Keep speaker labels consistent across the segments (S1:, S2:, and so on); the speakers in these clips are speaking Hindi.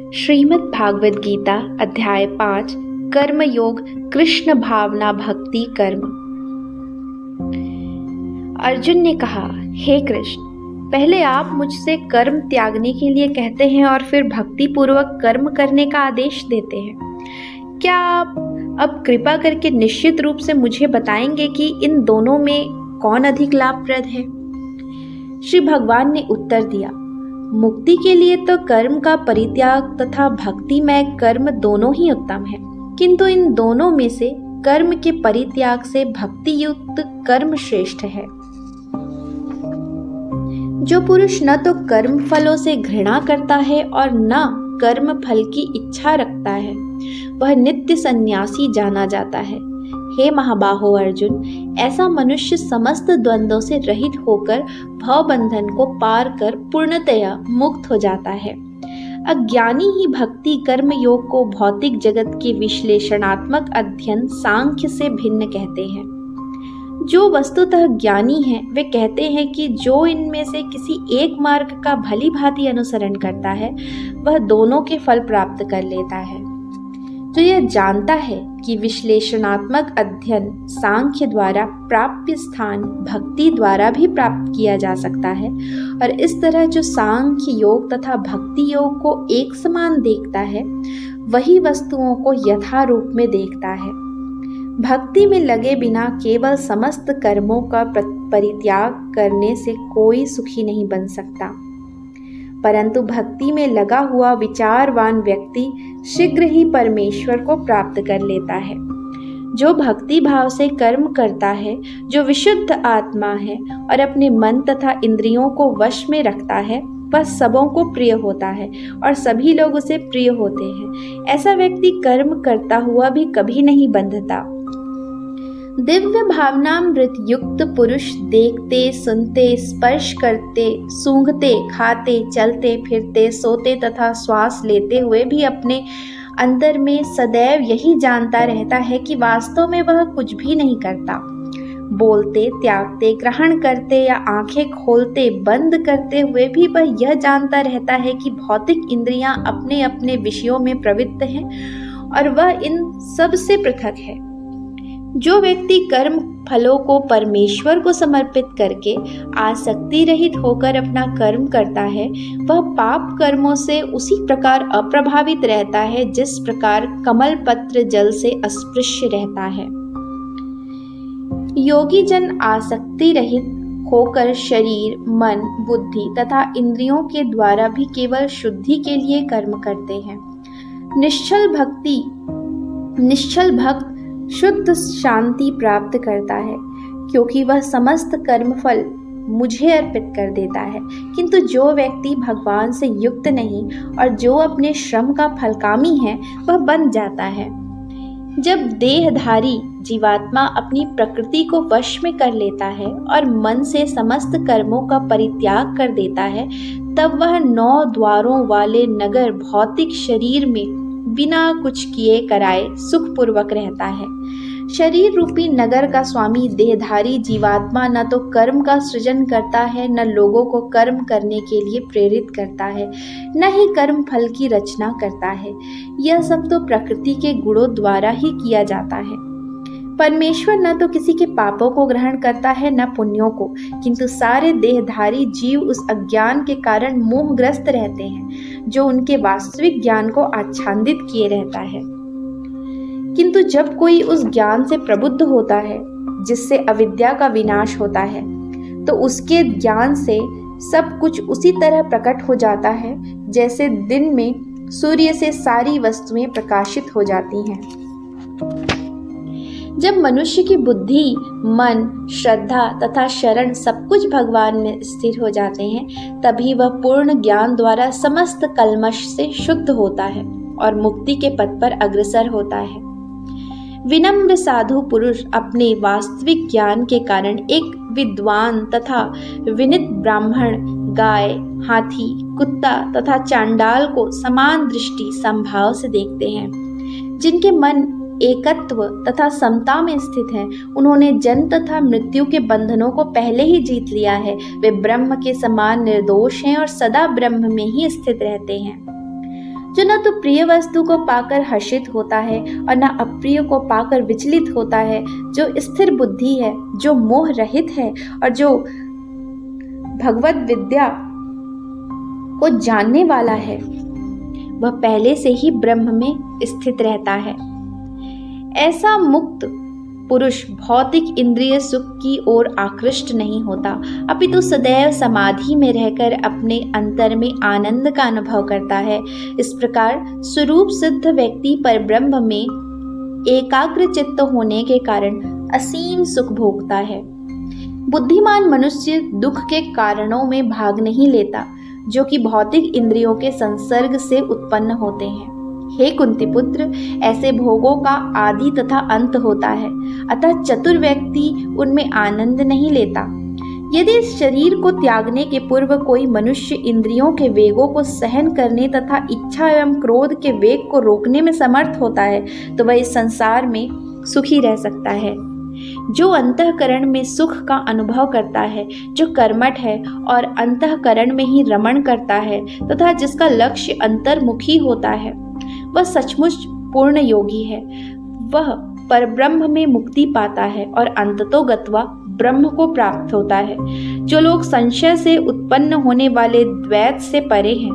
S1: श्रीमद् भागवत गीता अध्याय 5 कर्म योग कृष्ण भावना भक्ति कर्म। अर्जुन ने कहा, हे कृष्ण, पहले आप मुझसे कर्म त्यागने के लिए कहते हैं और फिर भक्ति पूर्वक कर्म करने का आदेश देते हैं। क्या आप अब कृपा करके निश्चित रूप से मुझे बताएंगे कि इन दोनों में कौन अधिक लाभप्रद है? श्री भगवान ने उत्तर दिया, मुक्ति के लिए तो कर्म का परित्याग तथा भक्तिमय कर्म दोनों ही उत्तम है, किंतु इन दोनों में से कर्म के परित्याग से भक्ति युक्त कर्म श्रेष्ठ है। जो पुरुष न तो कर्म फलों से घृणा करता है और न कर्म फल की इच्छा रखता है, वह नित्य सन्यासी जाना जाता है। हे महाबाहो अर्जुन, ऐसा मनुष्य समस्त द्वंद्वों से रहित होकर भव बंधन को पार कर पूर्णतया मुक्त हो जाता है। अज्ञानी ही भक्ति कर्म योग को भौतिक जगत के विश्लेषणात्मक अध्ययन सांख्य से भिन्न कहते हैं। जो वस्तुतः ज्ञानी हैं, वे कहते हैं कि जो इनमें से किसी एक मार्ग का भली भांति अनुसरण करता है, वह दोनों के फल प्राप्त कर लेता है। जो यह जानता है कि विश्लेषणात्मक अध्ययन सांख्य द्वारा प्राप्य स्थान भक्ति द्वारा भी प्राप्त किया जा सकता है, और इस तरह जो सांख्य योग तथा भक्ति योग को एक समान देखता है, वही वस्तुओं को यथारूप में देखता है। भक्ति में लगे बिना केवल समस्त कर्मों का परित्याग करने से कोई सुखी नहीं बन सकता, परंतु भक्ति में लगा हुआ विचारवान व्यक्ति शीघ्र ही परमेश्वर को प्राप्त कर लेता है। जो भक्ति भाव से कर्म करता है, जो विशुद्ध आत्मा है और अपने मन तथा इंद्रियों को वश में रखता है, वह सबों को प्रिय होता है और सभी लोग उसे प्रिय होते हैं। ऐसा व्यक्ति कर्म करता हुआ भी कभी नहीं बंधता। दिव्य भावनामृत युक्त पुरुष देखते, सुनते, स्पर्श करते, सूंघते, खाते, चलते, फिरते, सोते तथा श्वास लेते हुए भी अपने अंतर में सदैव यही जानता रहता है कि वास्तव में वह कुछ भी नहीं करता। बोलते, त्यागते, ग्रहण करते या आंखें खोलते बंद करते हुए भी वह यह जानता रहता है कि भौतिक इंद्रियां अपने अपने विषयों में प्रवृत्त हैं और वह इन सब से पृथक है। जो व्यक्ति कर्म फलों को परमेश्वर को समर्पित करके आसक्ति रहित होकर अपना कर्म करता है, वह पाप कर्मों से उसी प्रकार अप्रभावित रहता है जिस प्रकार कमल पत्र जल से अस्पृश्य रहता है। योगी जन आसक्ति रहित होकर शरीर, मन, बुद्धि तथा इंद्रियों के द्वारा भी केवल शुद्धि के लिए कर्म करते हैं। निश्चल भक्त शुद्ध शांति प्राप्त करता है, क्योंकि वह समस्त कर्मफल मुझे अर्पित कर देता है। किंतु जो व्यक्ति भगवान से युक्त नहीं और जो अपने श्रम का फलकामी है, वह बंध जाता है। जब देहधारी जीवात्मा अपनी प्रकृति को वश में कर लेता है और मन से समस्त कर्मों का परित्याग कर देता है, तब वह 9 द्वारों वाले नगर भौतिक शरीर में बिना कुछ किए कराए सुखपूर्वक रहता है। शरीर रूपी नगर का स्वामी देहधारी जीवात्मा न तो कर्म का सृजन करता है, न लोगों को कर्म करने के लिए प्रेरित करता है, न ही कर्म फल की रचना करता है। यह सब तो प्रकृति के गुणों द्वारा ही किया जाता है। परमेश्वर न तो किसी के पापों को ग्रहण करता है, न पुण्यों को, किंतु सारे देहधारी जीव उस अज्ञान के कारण मोहग्रस्त रहते हैं जो उनके वास्तविक ज्ञान को आच्छादित किए रहता है। किंतु जब कोई उस ज्ञान से प्रबुद्ध होता है जिससे अविद्या का विनाश होता है, तो उसके ज्ञान से सब कुछ उसी तरह प्रकट हो जाता है जैसे दिन में सूर्य से सारी वस्तुएं प्रकाशित हो जाती हैं। जब मनुष्य की बुद्धि, मन, श्रद्धा तथा शरण सब कुछ भगवान में स्थिर हो जाते हैं, तभी वह पूर्ण ज्ञान द्वारा समस्त कल्मश से शुद्ध होता है और मुक्ति के पथ पर अग्रसर होता है। विनम्र साधु पुरुष अपने वास्तविक ज्ञान के कारण एक विद्वान तथा विनीत ब्राह्मण, गाय, हाथी, कुत्ता तथा चांडाल को समान दृष्टि संभाव से देखते हैं। जिनके मन एकत्व तथा समता में स्थित है, उन्होंने जन्म तथा मृत्यु के बंधनों को पहले ही जीत लिया है। वे ब्रह्म के समान निर्दोष हैं और सदा ब्रह्म में ही स्थित रहते हैं। जो न तो प्रिय वस्तु को पाकर हर्षित होता है और न अप्रिय को पाकर विचलित होता है, जो स्थिर बुद्धि है, जो मोह रहित है और जो भगवत विद्या को जानने वाला है, वह पहले से ही ब्रह्म में स्थित रहता है। ऐसा मुक्त पुरुष भौतिक इंद्रिय सुख की ओर आकृष्ट नहीं होता, अपितु सदैव समाधि में रहकर अपने अंतर में आनंद का अनुभव करता है। इस प्रकार स्वरूप सिद्ध व्यक्ति पर ब्रह्म में एकाग्र चित्त होने के कारण असीम सुख भोगता है। बुद्धिमान मनुष्य दुख के कारणों में भाग नहीं लेता, जो कि भौतिक इंद्रियों के संसर्ग से उत्पन्न होते हैं। हे कुंती पुत्र, ऐसे भोगों का आदि तथा अंत होता है, अतः चतुर व्यक्ति उनमें आनंद नहीं लेता। यदि इस शरीर को त्यागने के पूर्व कोई मनुष्य इंद्रियों के वेगों को सहन करने तथा इच्छा एवं क्रोध के वेग को रोकने में समर्थ होता है, तो वह इस संसार में सुखी रह सकता है। जो अंतःकरण में सुख का अनुभव करता है, जो कर्मठ है और अंतःकरण में ही रमण करता है तथा जिसका लक्ष्य अंतर्मुखी होता है, वह सचमुच पूर्ण योगी है। वह परब्रह्म में मुक्ति पाता है और अंततो गत्वा ब्रह्म को प्राप्त होता है। जो लोग संशय से उत्पन्न होने वाले द्वैत से परे हैं,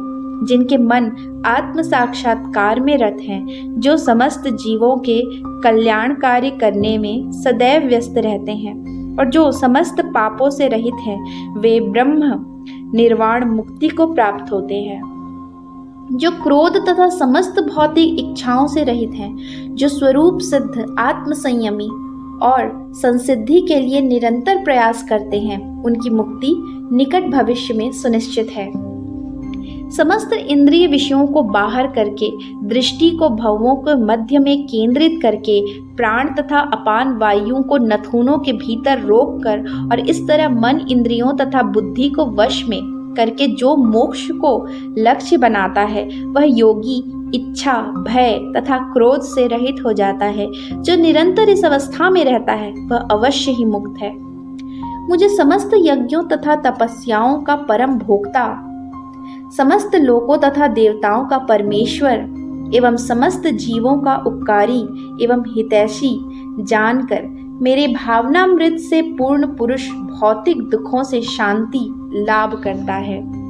S1: जिनके मन आत्म साक्षात्कार में रत हैं, जो समस्त जीवों के कल्याण कार्य करने में सदैव व्यस्त रहते हैं और जो समस्त पापों से रहित हैं, वे ब्रह्म निर्वाण मुक्ति को प्राप्त होते हैं। जो क्रोध तथा समस्त भौतिक इच्छाओं से रहित हैं, जो स्वरूप सिद्ध आत्म संयमी और संसिद्धि के लिए निरंतर प्रयास करते हैं, उनकी मुक्ति निकट भविष्य में सुनिश्चित है। समस्त इंद्रिय विषयों को बाहर करके, दृष्टि को भवों के मध्य में केंद्रित करके, प्राण तथा अपान वायुओं को नथुनों के भीतर रोककर और इस तरह मन इंद्रियों तथा बुद्धि को वश में करके जो मोक्ष को लक्ष्य बनाता है, वह योगी इच्छा, भय तथा क्रोध से रहित हो जाता है। जो निरंतर इस अवस्था में रहता है, वह अवश्य ही मुक्त है। मुझे समस्त यज्ञों तथा तपस्याओं का परम भोक्ता, समस्त लोकों तथा देवताओं का परमेश्वर एवं समस्त जीवों का उपकारी एवं हितैषी जानकर मेरे भावनामृत से पूर्ण पुरुष भौतिक दुखों से शांति लाभ करता है।